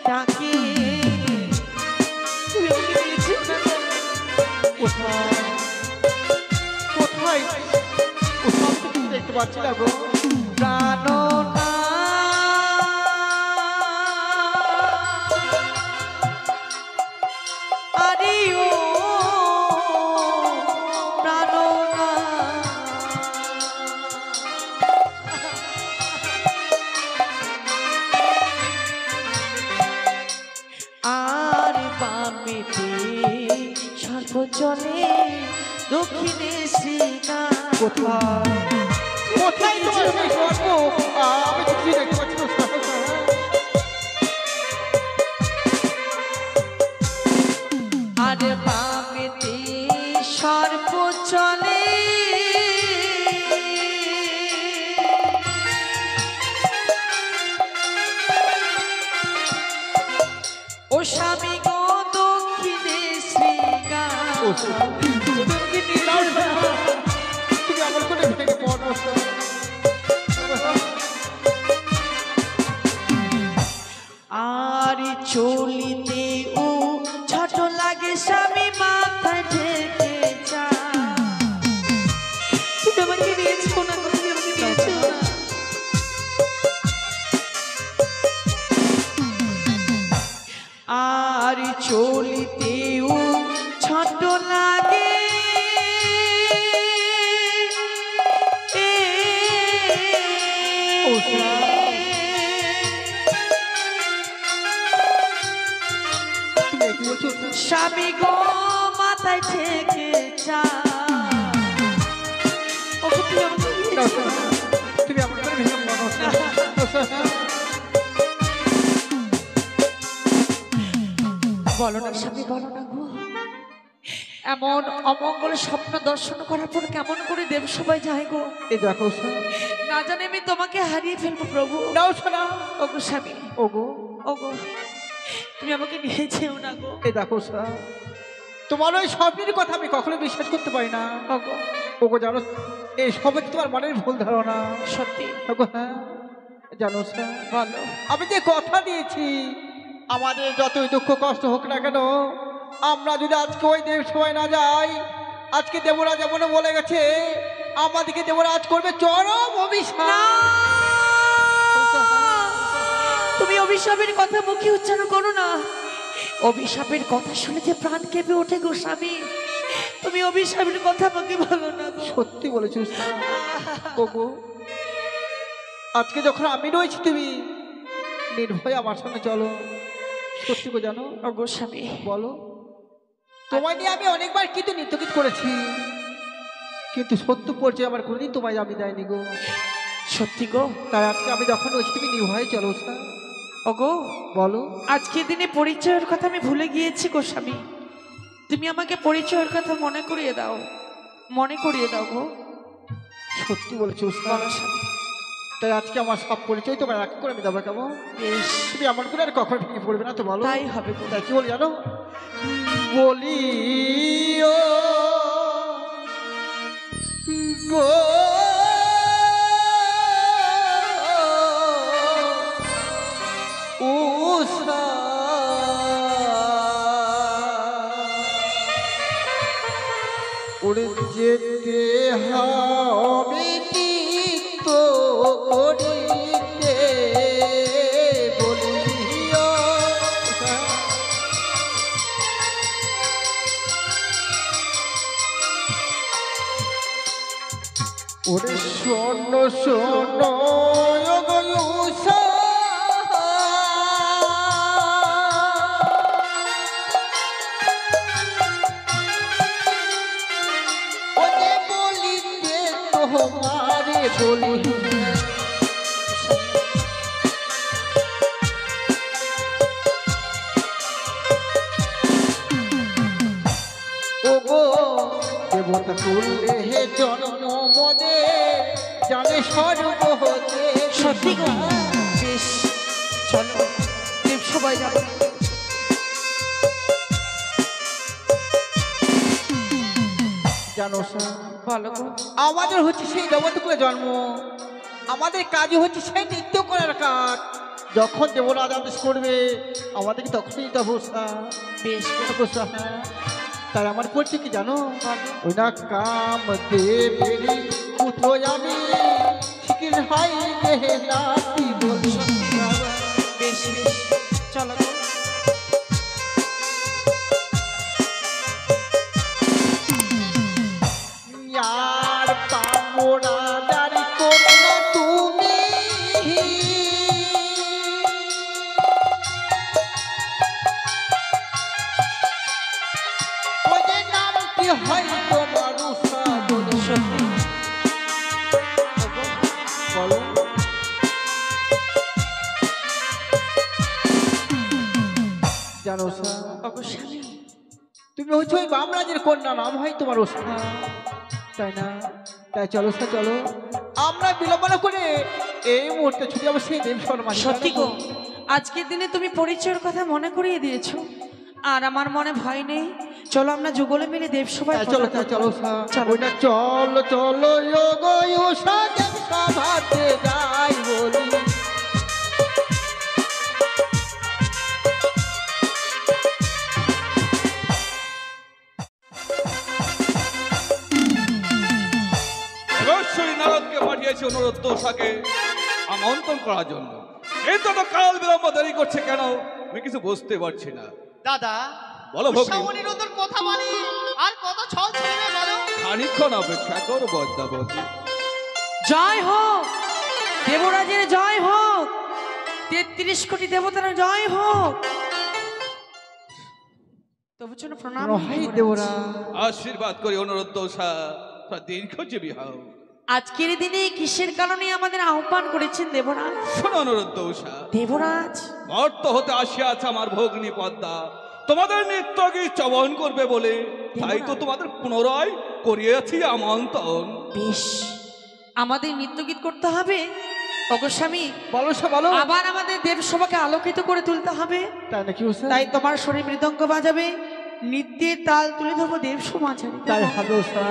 ডাকে। তুমি আমাকে দেখছো না? উষা কোথায়? উষা আমি তো কিছু দেখতে পাচ্ছি না গো। প্রাণনাথ আরে ও প্রাণনাথ আর বামে বামেতে সর্বজনে দক্ষিণে শ্রীকা কোথায় কোথায় তোমার সেই সর্প? আমি তো কিছুই দেখতে পাচ্ছি না সহসা। আর বামেতে সর্প চলে ও স্বামী গো দক্ষিণে শ্রীকা ও তুমি কি নিলাও না? তুমি আমার কোলে ভেঙে পড়ো। আর চলিতে ও ছোট লাগে স্বামী মাথায় ঢেকে যা তুমি আমাকে নিয়েছো না গো, তুমি আমাকে নিয়েছো না। আর চলিতে ও ছোট লাগে ও তুমি কি বলছো? স্বামী গো মাথায় ঠেকে যা ওকে তুমি আমাকে দিয়েছো না। তুমি আমার কোলে ভেঙে পড়ো। বলো না স্বামী, বলো না গো, এমন অমঙ্গল স্বপ্ন দর্শন করার পর কেমন করে দেব সবাই যায় গো? এই দেখো সোনা। না জানি আমি তোমাকে হারিয়ে ফেলবো প্রভু। নাও সোনা। ওগো স্বামী, ওগো ওগো তুমি আমাকে নিয়ে যেও না গো। এই দেখো সোনা, তোমার ওই স্বপ্নের কথা আমি কখনো বিশ্বাস করতে পারি না। ওগো ওগো জানো, এই সবে তোমার মনের ভুল ধারণা। সত্যি ওগো হ্যাঁ, জানো সোনা, বলো। আমি যে কথা দিয়েছি আমাদের যতই দুঃখ কষ্ট হোক না কেন, আমরা যদি আজকে ওই দেব সবাই না যাই, আজকে দেবরা যেমন বলে গেছে আমাদেরকে দেবরাজ করবে চরম অভিশাপ। তুমি অভিশাপের কথা মুখে উচ্চারণ করো না। অভিশাপের কথা শুনে যে প্রাণ কেঁপে ওঠে গো স্বামী। তুমি অভিশাপের কথা আমাকে বলো না গো। সত্যি বলেছিস ওগো, আজকে যখন আমি রয়েছি তুমি নির্ভয় আমার সঙ্গে চলো। সত্যি গো জানো ওগো স্বামী, বলো, তোমায় নিয়ে আমি অনেকবার কিন্তু নৃত্যগীত করেছি, কিন্তু সত্য পরিচয় আমার কোনোদিন তোমায় আমি দেয়নি গো। সত্যি গো? তাই আজকে আমি যখন রয়েছি তুমি নির্ভয়ে চলো না। ওগো বলো, আজকের দিনে পরিচয়ের কথা আমি ভুলে গিয়েছি গো স্বামী। তুমি আমাকে পরিচয়ের কথা মনে করিয়ে দাও, মনে করিয়ে দাও গো। সত্যি বলেছিস বলো স্বামী। তাই আজকে আমার সব পরিচয় তোমার এক করে আমি দেবো কেমন? বেশ, তুমি আমার করে আর কখনো ভেঙে পড়বে না তো বলো। তাই হবে গো। তাই কি বলি জানো, বলি ও গো উষা, উড়ে যেতে হবে তীর্থ করিতে, বলিও ওরে শোন শোন ওরে বলিতে তোমারে বলি, ওগো দেবতা করলে হে জন্ম মদে জানে সর্ব হতে। সত্যি গো? বেশ, চলো দেব সবাই যাবো। জানো বলো গো। আমাদের হচ্ছে সেই দেবতাকুলে জন্ম, আমাদের কাজই হচ্ছে সেই নৃত্য করার কাজ। যখন দেবরাজ আদেশ করবে আমাদেরকে তখনই দেবো। বেশ তাই আমার পরিচয় কি জানো, ওই না কাম দেবেরি পুত্র আমি শিখির হাই গে নাতি বলি। বেশ বেশ, চলো গো। আর পামোড়া দাঁড়ি করো না তুমি, হয় তোমার উষা বলো সত্যি বলো জানো উষা, ওগো স্বামী, তুমি হচ্ছে ওই বামরাজের কন্যা, নাম হয় তোমার উষা, তাই না? তাই চলো উষা চলো, আমরা বিলম্ব না করে এই মুহূর্তে ছুটি যাবো সেই দেবসর মাঝে। সত্যি গো, আজকের দিনে তুমি পরিচয়ের কথা মনে করিয়ে দিয়েছো, আর আমার মনে ভয় নেই। চলো আমরা যুগলে মিলে দেবসভায় তাই চলো তাই চলো উষা, ওইটা চলো চলো গো উষা দেবসভাতে যাই বলি। দেবেশ্বরী নারদকে পাঠিয়েছে অনুরোধ দোষাকে আমন্ত্রণ করার জন্য। এই তো কাল বিলম্ব দেরি করছে কেন আমি কিছু বুঝতে পারছি না। দাদা বলো ভগ্নী। উষা-অনিরুদ্ধের কথা বলি আর কত ছল ছলবে বলো। খানিক্ষণ অপেক্ষা করো বদ্যাবতী। জয় হোক দেবরাজের, জয় হোক 33 কোটি দেবতার জয় হোক। তবু জন্য প্রণাম রহাই দেবরা, আশীর্বাদ করি অনুরোধ দোষা দীর্ঘজীবী হও। আজকের দিনে কিসের কারণে আমাদের আহ্বান করেছেন দেবরাজ? শোনো অনুরোধ দোষা, দেবরাজ মর্ত হতে আসিয়াছে আমার ভগ্নী পদ্মা, তোমাদের নিত্য গীত চবন করবে বলে, তাই তো তোমাদের পুনরায় করিয়েছি আমন্ত্রণ। বেশ, আমাদের নৃত্যগীত করতে হবে ওগো স্বামী, বলো উষা বলো। আবার আমাদের দেবসভাকে আলোকিত করে তুলতে হবে। তাই নাকি উষা? তাই তোমার শরীর মৃদঙ্গ বাজাবে, নৃত্যের তাল তুলে ধরবো দেব সমাচারী। তাই হবে উষা,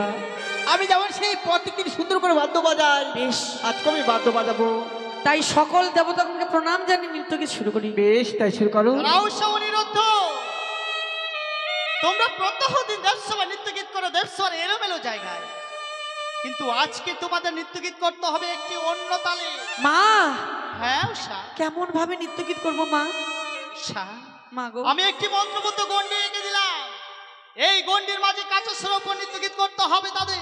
আমি যেমন সেই প্রত্যেকদিন সুন্দর করে বাদ্য বাজাই, বেশ, আজকে আমি বাদ্য বাজাবো। তাই সকল দেবতাকে প্রণাম জানিয়ে নৃত্যকে শুরু করি। বেশ, তাই শুরু করো। উষা-অনিরুদ্ধ, তোমরা প্রত্যহ দিন দেবসভা নৃত্য গীত করো দেবসভার এলোমেলো জায়গায়, কিন্তু আজকে তোমাদের নৃত্য গীত করতে হবে একটি অন্য তালে। মা, হ্যাঁ উষা, কেমন ভাবে নৃত্যগীত করবো মা? উষা, মা গো, আমি একটি মন্ত্রবুদ্ধ গণ্ডি এঁকে দিলাম। এই গণ্ডির মাঝে কাঁচা স্বরূপ নৃত্য গীত করতে হবে তাদের।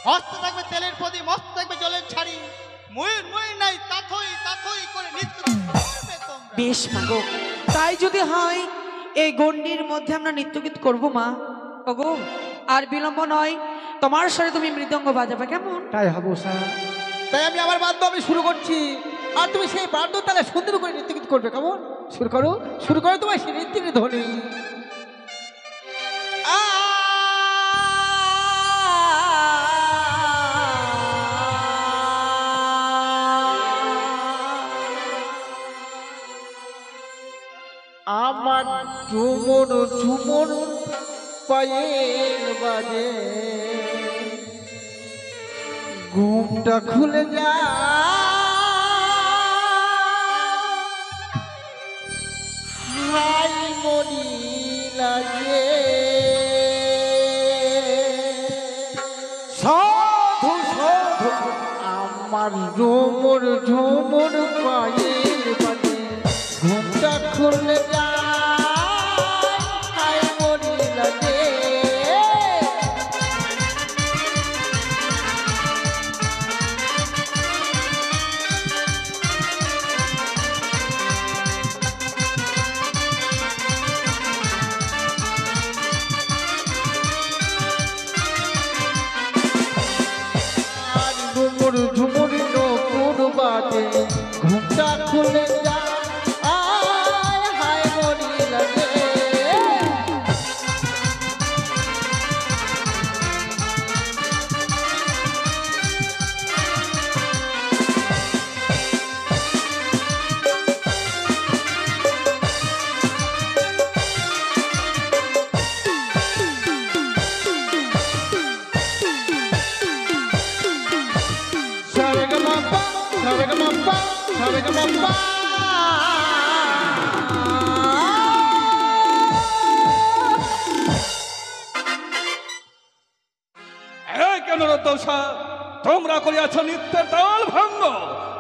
হস্তে থাকবে তেলের প্রদীপ, মস্ত থাকবে জলের ছাড়ি, ময়ূর ময়ূর নাই তাথই তাথই করে নৃত্য করবে তোমরা। বেশ মা গো, তাই যদি হয় এই গণ্ডির মধ্যে আমরা নৃত্যগীত করবো মা। ওগো আর বিলম্ব নয়, তোমার সাথে তুমি মৃদঙ্গ বাজাবে, কেমন? তাই হবে উষা, তাই আমি আমার বাদ্য আমি শুরু করছি, আর তুমি সেই বাদ্য তালে সুন্দর করে নৃত্য গীত করবে, কেমন? শুরু করো, শুরু করো তোমার সেই নৃত্যের ধ্বনি। আমার ঝুমুর ঝুমুর পায়ের বাজে, ঘুমটা খুলে যা, হাই মনি লাগে সাধু সাধু, আমার ঝুমুর ঝুমুর পায়ের বাজে, ঘুমটা খুলে যা, হাই মনি লাগে। ঝুমুর ঝুমুর নপুর বাজে, ঘুমটা খুলে যা, আয় হায় মনি লাগে। সারেগামাপা, সারেগামাপা, সারেগামাপা। এই কেন দোষা, তোমরা করিয়াছ নিত্যের তাল ভঙ্গ,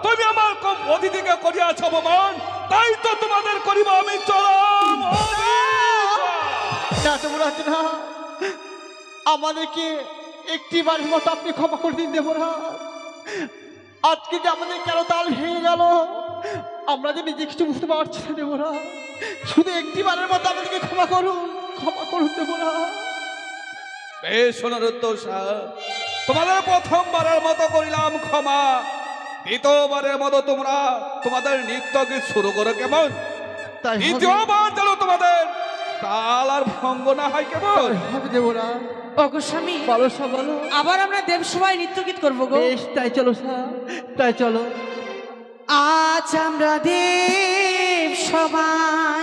তুমি আমার কম অতিথিকে করিয়াছ অপমান, তাই তো তোমাদের করিব আমি চরম অভিশাপ। না তোমরা না, আমাদেরকে একটিবারের মতো আপনি ক্ষমা করে দিন দেবরা। আজকে যে আমাদের কেন তাল ভেঙে গেল, আমরা যে নিজে কিছু বুঝতে পারছি না দেবরা, শুধু একটিবারের মতো আমাদেরকে ক্ষমা করুন, ক্ষমা করুন দেবরা। বেশ অনুরোধ, তোমাদের প্রথমবারের মতো করিলাম ক্ষমা, দ্বিতীয়বারের মতো তোমরা তোমাদের নৃত্য গীত শুরু করো কেমন? তাই হবে। দ্বিতীয়বার যেন তোমাদের তাল আর ভঙ্গ না হয় কেমন? তাই হবে দেবরাজ। ওগো স্বামী, বলো সা বলো। আবার আমরা দেব সভায় নৃত্য গীত করবো গো। বেশ তাই চলো সা, তাই চলো। আজ আমরা দেব সবাই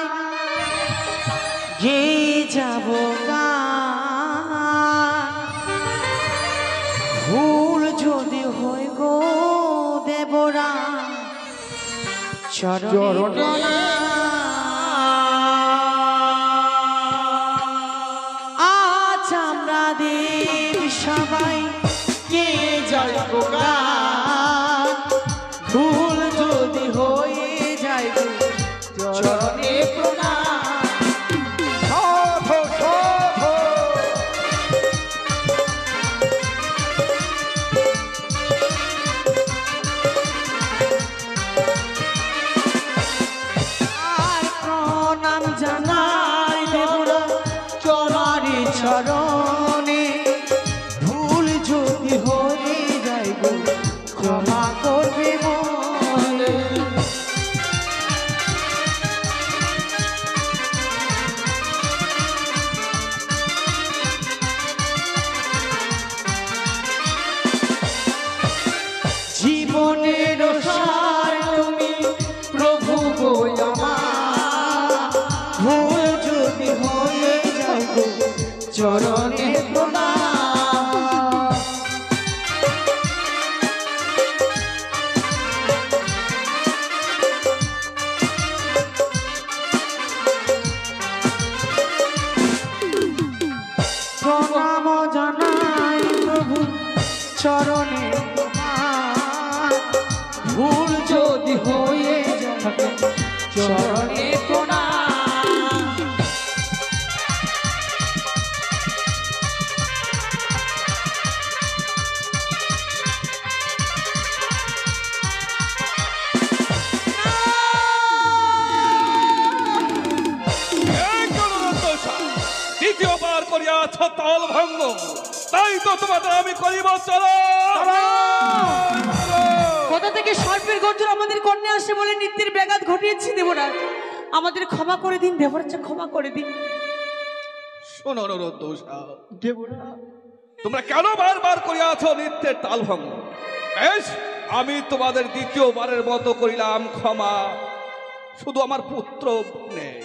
গে যাব ভুল যদি হয় গো দেবরা চরণে আজ আমরা দেব সবাই গে যাব ভুল যদি হয়ে যায় গো চরণে প্রণাম। সাধু, সাধু। আর প্রণাম জানাই দেবরা চরণে চরণে ভুল যদি হয়ে যায় গো ক্ষমা করবে মনে। জীবনের সার তুমি প্রভু গো আমার ভুল যদি হয়ে যায় গো চরণে প্রণাম। প্রণাম জানাই প্রভু চরণে প্রণাম। ভুল যদি হয়ে যায় চরণে প্রণাম। এই অনুরোধ, দ্বিতীয়বার করিয়াছ তাল ভঙ্গ, তাই তো তোমাদের আমি করিব চলো। কোথা থেকে সর্পের গর্জন আমাদের কন্যা আসে বলে নৃত্যের ব্যাঘাত ঘটিয়েছি দেবরাজ, আমাদের ক্ষমা করে দিন দেবরাজ, ক্ষমা করে দিন। শোনো অনুরোধ, দেবরাজ তোমরা কেন বারবার করিয়াছ নৃত্যের তাল ভঙ্গ? বেশ, আমি তোমাদের দ্বিতীয়বারের মতো করিলাম ক্ষমা, শুধু আমার পুত্র নেই,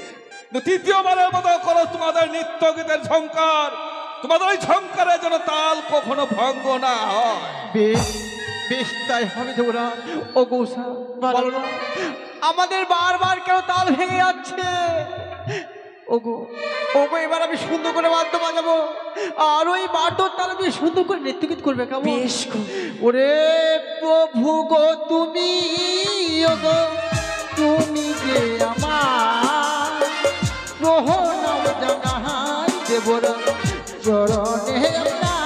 কিন্তু তৃতীয়বারের মতো করো তোমাদের নৃত্য গীতের ঝঙ্কার, তোমাদের ওই ঝঙ্কারের যেন তাল কখনো ভঙ্গ না হয়। বেশ বেশ তাই হবে দেবরাজ। ও গৌসা বলো না, আমাদের বারবার কেন তাল ভেঙে যাচ্ছে? ওগো ওগো, এবার আমি সুন্দর করে বাদ্য বাজাবো, আর ওই বাদ্যর তাল আমি সুন্দর করে নৃত্যগীত করবে কেমন? বেশ গো। ওরে প্রভু গো তুমি, ওগো তুমি যে আমার প্রণাম জানাই দেবরা চরণে আপনার।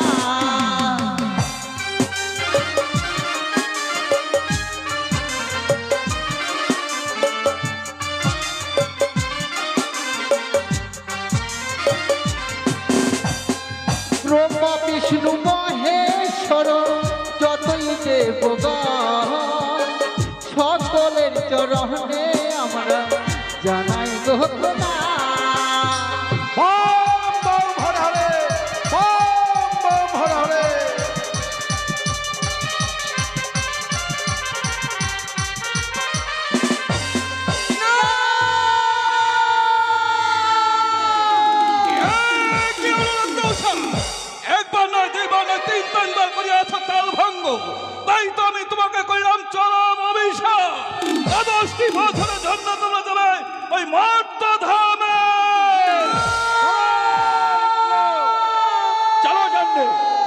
ব্রহ্মা বিষ্ণু মহেশ্বর যতই দেবগণ, সকলের চরণে আমরা জানাই গো প্রণাম। বম বম হর হরে, বম বম হর হরে। কি অনুরোধ দোষা? একবার নয়, দুইবার নয়, তিন তিনবার করিয়াছ তাল ভঙ্গ, তাই তো আমি তোমাকে কইলাম চরম অভিশাপ। 10টি বছরের জন্য তোমরা যাবে ওই মর্ত ধামে। চলো জানবে,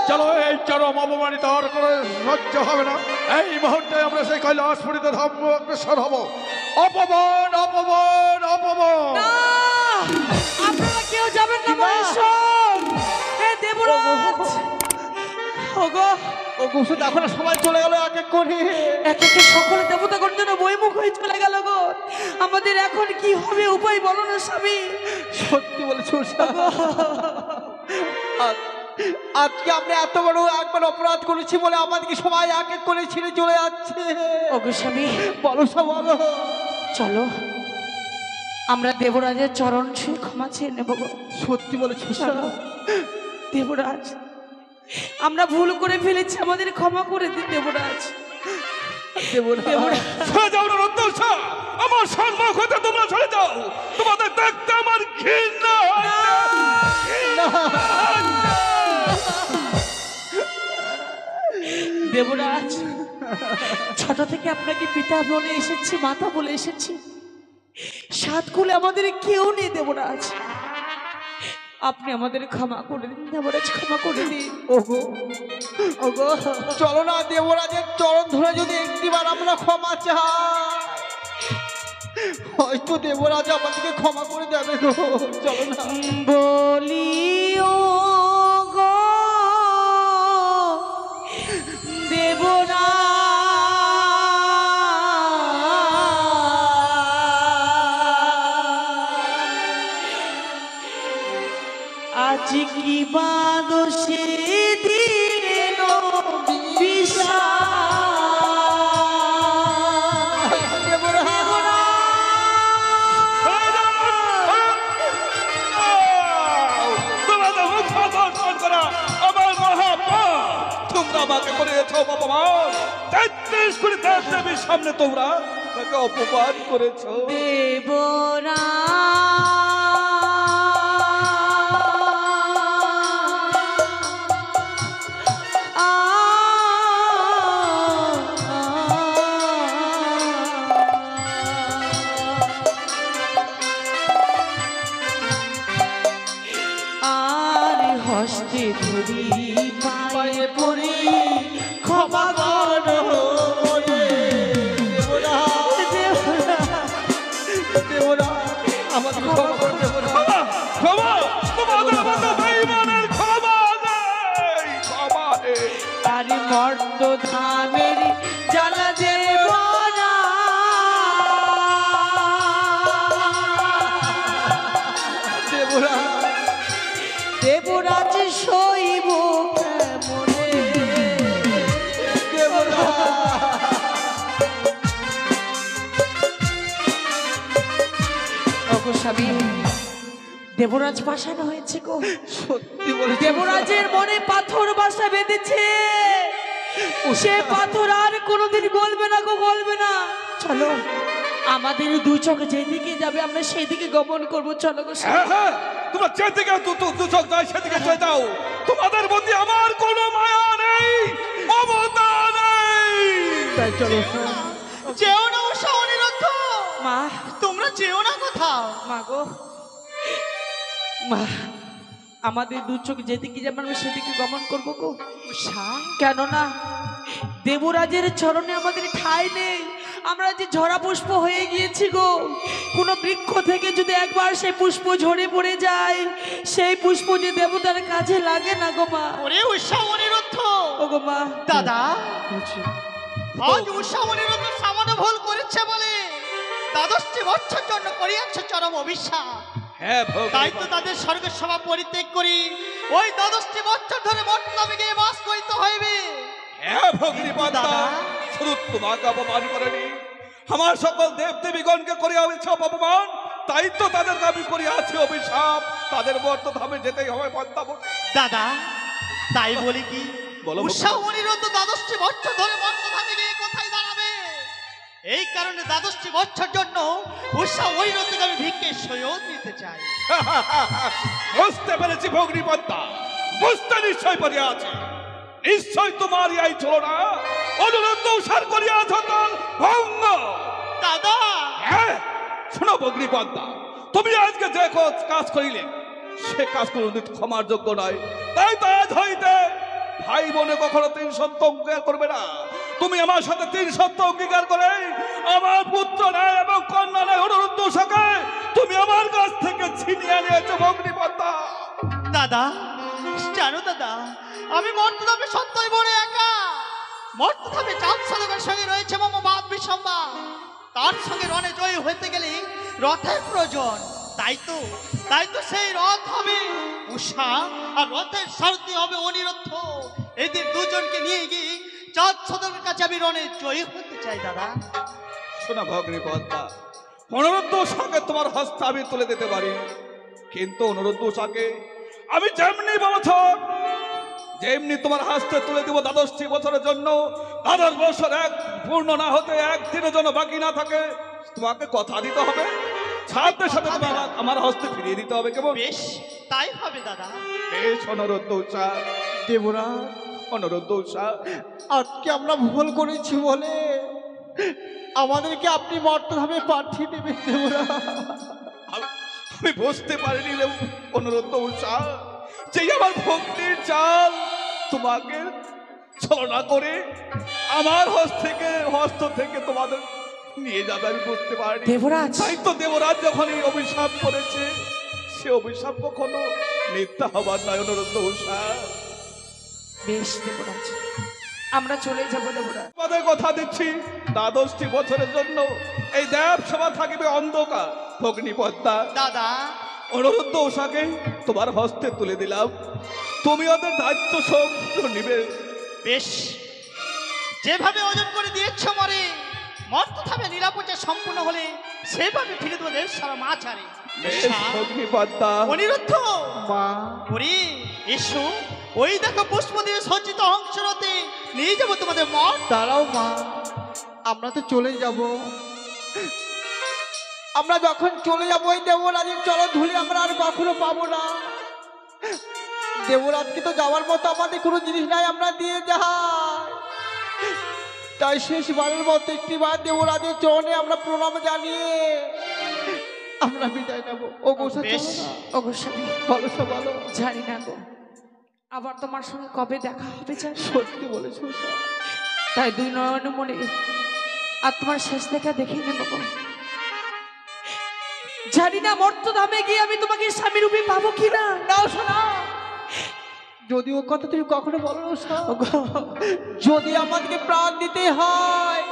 চলো, এই চরম অপমানিত আর করে সহ্য হবে না। এই মুহূর্তে আমরা সেই কৈলাসপুরীতে ধাম অগ্রসর হব। অপমান, অপমান, অপমান। না, আপনারা কেউ যাবেন না মহেশ্বর। এ দেবরাজ, ওগো ও গৌসা দেখো না, সবাই চলে গেল এক এক করে। এক একে সকলে দেবতাগণ যেন বইমুখ হয়ে চলে গেল গো। আমাদের এখন কি হবে উপায় বলো না স্বামী। সত্যি বলেছো আজকে আমরা এত বড় একবার অপরাধ করেছি বলে আমাদেরকে সবাই এক এক করে ছেড়ে চলে যাচ্ছে। ওগো স্বামী, বলো সব বলো। চলো আমরা দেবরাজের চরণ ছুঁয়ে ক্ষমা চেয়ে নেব গো। সত্যি বলেছো চলো দেবরাজ, আমরা ভুল করে ফেলেছি, আমাদের ক্ষমা করে দিন দেবরাজ। দেবরাজ সরে যাও অনুরোধ, আমার সম্মুখ হতে তোমরা সরে যাও। তোমাদের দেখতে আমার ঘৃণা দেবরাজ, ছোট থেকে আপনাকে পিতা বলে এসেছি, মাতা বলে এসেছি, সাত কুলে আমাদের কেউ নেই দেবরাজ, আপনি আমাদের ক্ষমা করে দিন দেবরাজ, ক্ষমা করে দিন। ওগো ওগো চলো না, দেবরাজের চরণ ধরে যদি একটিবার আমরা ক্ষমা চাই, হয়তো দেবরাজ আমাদেরকে ক্ষমা করে দেবে গো। চলো না। বলিও গো দেবরাজ, আজ কি বাদশে দিন তোমাদের মুখ দর্শন করা আমার মহাপাপ। তোমরা আমাকে করেছ অপমান, 33 কোটি দেবদেবীর সামনে তোমরা তাকে অপমান করেছ। আর হস্তে ধরি পায়ে পড়ি ক্ষমা করো আমাদের ক্ষমা করে দেবরাজ। ক্ষমা, তোমাদের মতো বেঈমানের ক্ষমা নেই, ক্ষমা নেই। আর মর্ত ধামের জ্বালা দেবরাজ সইব কেমনে ওগো স্বামী, দেবরাজ পাশানো হয়েছে গো। সত্যি বলে দেবরাজের মনে পাথর বাসা বেঁধেছে, সে পাথর আর কোনোদিন গলবে না গো, গলবে না। চলো আমাদের দুই চোখ যেদিকে যাবে আমরা সেই দিকে গমন করবো। চলো গো স্বামী। হ্যাঁ, হ্যাঁ, তোমরা যেদিকে দু চোখ যায় সেদিকে চলে যাও। তোমাদের প্রতি আমার কোনো মায়া নেই, মমতা নেই। তাই চলো। যেও না উষা অনিরুদ্ধ, মা, তোমরা যেও না কোথাও। মা গো, মা, আমাদের দু চোখ যেদিকে যাবে আমরা সেদিকে গমন করবো গো। উষা, কেননা দেবরাজের চরণে আমাদের ঠাঁই নেই, আমরা যে ঝরা পুষ্প হয়ে গিয়েছি গো। কোনো বৃক্ষ থেকে যদি একবার সেই পুষ্প ঝরে পড়ে যায়, সেই পুষ্প যে দেবতার কাজে লাগে না গো মা। ওরে উষা অনিরুদ্ধ, ও গো মা, দাদা আজ উষা অনিরুদ্ধ সামান্য ভুল করেছে বলে 12টি বছর জন্য করিয়াছে চরম অভিশাপ। হ্যাঁ তাই তো তাদের স্বর্গের সভা পরিত্যাগ করি ওই 12টি বছর ধরে মর্তবে গিয়ে বাস করিতে হইবে। হ্যাঁ ভগ্নিপদ, শুধু তোমাকে অপমান করেনি, আমার সকল দেব দেবীগণকে করিয়া অপমান, তাই তো তাদেরকে আমি করিয়াছি অভিশাপ। তাদের মর্ত ধামে যেতেই হবে পদ্মাবতী। দাদা তাই বলি কি, বলো উষা অনিরুদ্ধ 12টি বছর ধরে মর্তধামে গিয়ে কোথায় দাঁড়াবে? এই কারণে 12টি বছর জন্য উষা অনিরুদ্ধকে আমি ভিক্ষে সৈয়দ নিতে চাই। বুঝতে পেরেছি ভগ্নিপদ্মা, বুঝতে নিশ্চয় পারিয়া আছে। নিশ্চয় তোমার এই ছিল না, অনুরোধ উষার করিয়াছ তার ভঙ্গ। দাদা হ্যাঁ, শোনো ভগ্নিপদ্মা, তুমি আজকে যে কাজ করিলে সে কাজ কোনোদিন ক্ষমার যোগ্য নয়। তাই তো আজ হইতে ভাই বোনে কখনো 3 সত্য অঙ্গীকার করবে না। তুমি আমার সাথে 3 সত্য অঙ্গীকার করে আমার পুত্র নয় এবং কন্যা নয় অনুরোধ উষাকে তুমি আমার কাছ থেকে ছিনিয়ে নিয়েছো ভগ্নিপদ্মা। দাদা জানো দাদা, আমি মর্তধামে সত্যই বড় একা। মর্তধামে চাঁদ সাধকের সঙ্গে রয়েছে মামা বাপ বিশম্বা, তার সঙ্গে রণে জয়ী হইতে গেলে রথের প্রয়োজন। তাই তো সেই রথ হবে উষা আর রথের সারথি হবে অনিরুদ্ধ। এদের দুজনকে নিয়ে গিয়ে চাঁদ সদরের কাছে আমি রণে জয়ী হতে চাই দাদা। শোনা ভগ্নী পদ্মা, অনুরুদ্ধ উষাকে তোমার হস্তে আমি তুলে দিতে পারি, কিন্তু অনুরুদ্ধ উষাকে আমি যেমনি বলেছ যেমনি তোমার হস্তে তুলে দিব 12টি বছরের জন্য। 12 বছর এক পূর্ণ না হতে একদিনের জন্য বাকি না থাকে, তোমাকে কথা দিতে হবে, সাথে সাথে তুমি আমার হস্তে ফিরিয়ে দিতে হবে। কেমন? বেশ, তাই হবে দাদা। বেশ অনুরুদ্ধ উষা, দেবরাজ, অনুরুদ্ধ উষা, আজকে আমরা ভুল করেছি বলে আমাদেরকে আপনি মর্তধামে পাঠিয়ে দেবেন দেবরাজ। আমি বুঝতে পারিনি রে অনুরুদ্ধ উষা, যে আমার ভক্তির চাল তোমাকে ছলনা করে আমার হস্ত থেকে তোমাদের নিয়ে যাবে, আমি বুঝতে পারিনি। দেবরাজ, তাই তো দেবরাজ যখন এই অভিশাপ করেছে, সে অভিশাপ কখনো মিথ্যা হবার নয় অনুরুদ্ধ উষা। বেশ দেবরাজ, আমরা চলে যাবো দেবরাজ। তোমাদের কথা দিচ্ছি, 12টি বছরের জন্য এই দেব সভা থাকবে অন্ধকার। ভগ্নী পদ্মা, দাদা, অনুরুদ্ধ উষাকে তোমার হস্তে তুলে দিলাম, তুমি ওদের দায়িত্ব সব নিবে। বেশ, যেভাবে ওজন করে দিয়েছ মরে মর্তধামে লীলাপূজা সম্পূর্ণ হলে সেভাবে ফিরে দেবো দেব সারা মা ছাড়ে। বেশ ভগ্নী পদ্মা, অনিরুদ্ধ, মা, ওরে এসো, ওই দেখো পুষ্প দিয়ে সজ্জিত অংশরতে নিয়ে যাবো তোমাদের মঠ। দাঁড়াও মা, আমরা তো চলে যাব। আমরা যখন চলে যাবো ওই দেবরাজের চরণ ধুলি আমরা আর কখনো পাবো না। দেবরাজকে তো যাওয়ার মতো আমাদের কোনো জিনিস নাই, আমরা দিয়ে যাই। তাই শেষবারের মতো একটিবার দেবরাজের চরণে আমরা প্রণাম জানিয়ে আমরা বিদায় নেব। ও গোসা, বেশ। চলো না। ও গো স্বামী, ভালো সব ভালো। জানি না গো আবার তোমার সঙ্গে কবে দেখা হবে জানি না। সত্যি বলেছো উষা। তাই দুই নয়ন মনে আর তোমার শেষ দেখা দেখে নেব গো। জানি না মর্তধামে গিয়ে আমি তোমাকে স্বামী রূপে পাবো কিনা। না উষা, না। যদি ও কথা তুমি কখনো বলো না উষা। ও গো, যদি আমাদেরকে প্রাণ দিতে হয়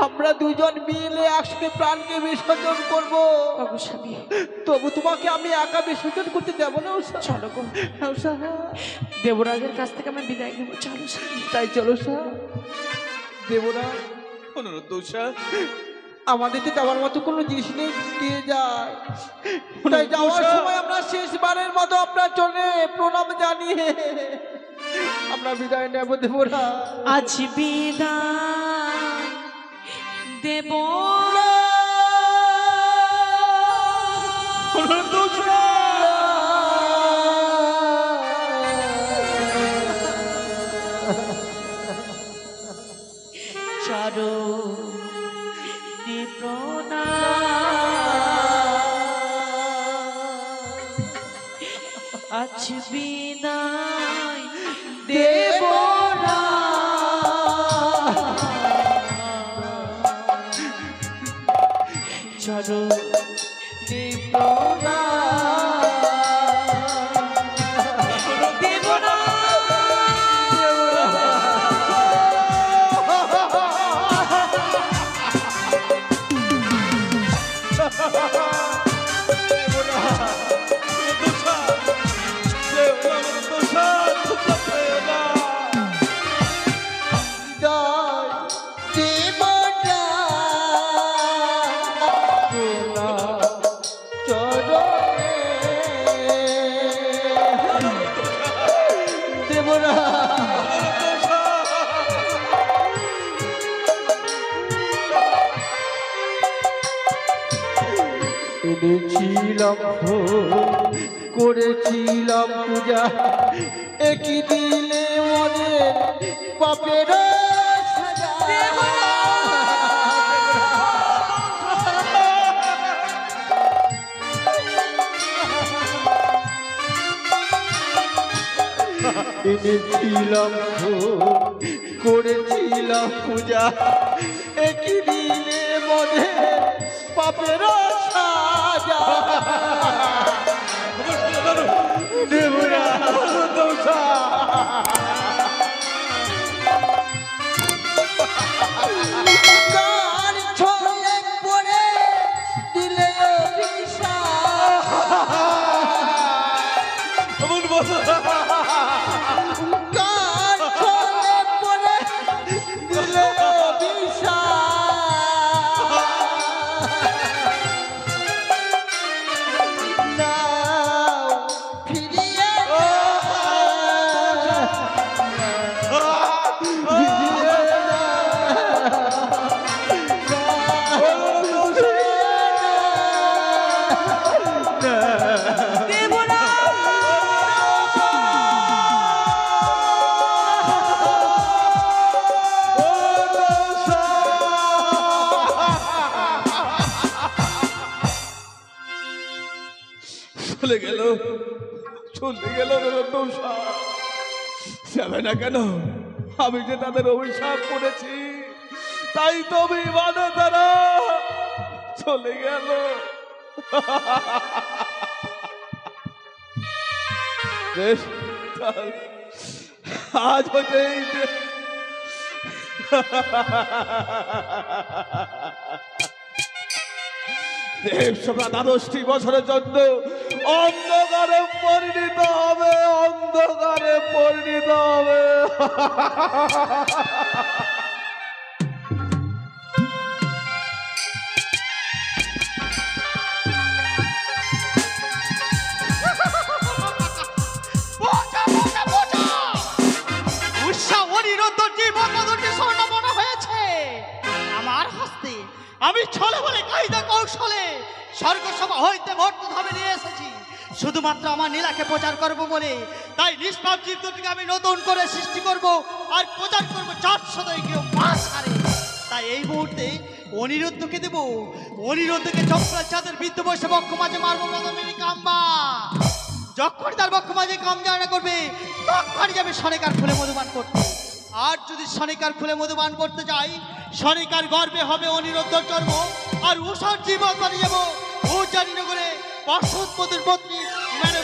আমরা দুজন মিলে একসাথে প্রাণকে বিসর্জন করব। ও গো স্বামী, তবু তোমাকে আমি একা বিসর্জন করতে দেবো না উষা। চলো গো, হ্যাঁ উষা, দেবরাজের কাছ থেকে আমি বিদায় নেব। চলো স্বামী। তাই চলো উষা। দেবরাজ, অনুরুদ্ধ উষা, আমাদেরকে যাওয়ার মতো কোনো জিনিস নেই, দিয়ে যায়। তাই যাওয়ার সময় আমরা শেষবারের মতো আপনার চলে প্রণাম জানিয়ে আমরা বিদায় নেব দেবরাজ। আজ বিদায় দেব অনুরুদ্ধ উষা, চরণে প্রণাম। আজ বিদায় দেব না। চরণে প্রণাম দেব না। এনেছিলাম করেছিলাম পূজা, একই দিলে মনের পাপের সাজা। এনেছিলাম করেছিলাম পূজা, একই দিলে মনের পাপের সাজা। কার ছয়ে পড়ে দিলে অভিশাপ। কার ছলে পড়ে দিলে চলে গেল যাবে না কেন? আমি যে তাদের অভিশাপ করেছি তাই তো বিমানে তারা চলে গেল। বেশ, আজ হতে দেবসভা 12টি বছরের জন্য অন্ধকারে পরিণত হবে, অন্ধকারে পরিণত হবে। আমার হস্তে আমি ছলে বলে কায়দা কৌশলে স্বর্গসভা হইতে মর্তধামে নিয়ে এসেছি শুধুমাত্র আমার নীলাকে প্রচার করব বলে। তাই নিষ্পাপ জীব দুটিকে আমি নতুন করে সৃষ্টি করব আর প্রচার করব 400 কেউ মাস হারে। তাই এই মুহূর্তে অনিরুদ্ধকে দেব, অনিরুদ্ধকে চক্রার চাঁদের বৃদ্ধ বসে বক্ষ মাঝে মারবো প্রথমে কাম্বা। যখন তার বক্ষ মাঝে কামজানা করবে তখন যাবে শনিকার ফুলে মধুপান করতে। আর যদি শনিকার ফুলে মধুপান করতে যাই শনিকার গর্বে হবে অনিরুদ্ধর জন্ম আর উষার জীবন বানিয়ে যাবো ও জানি নগরে বসন্তপতির পত্নী মানে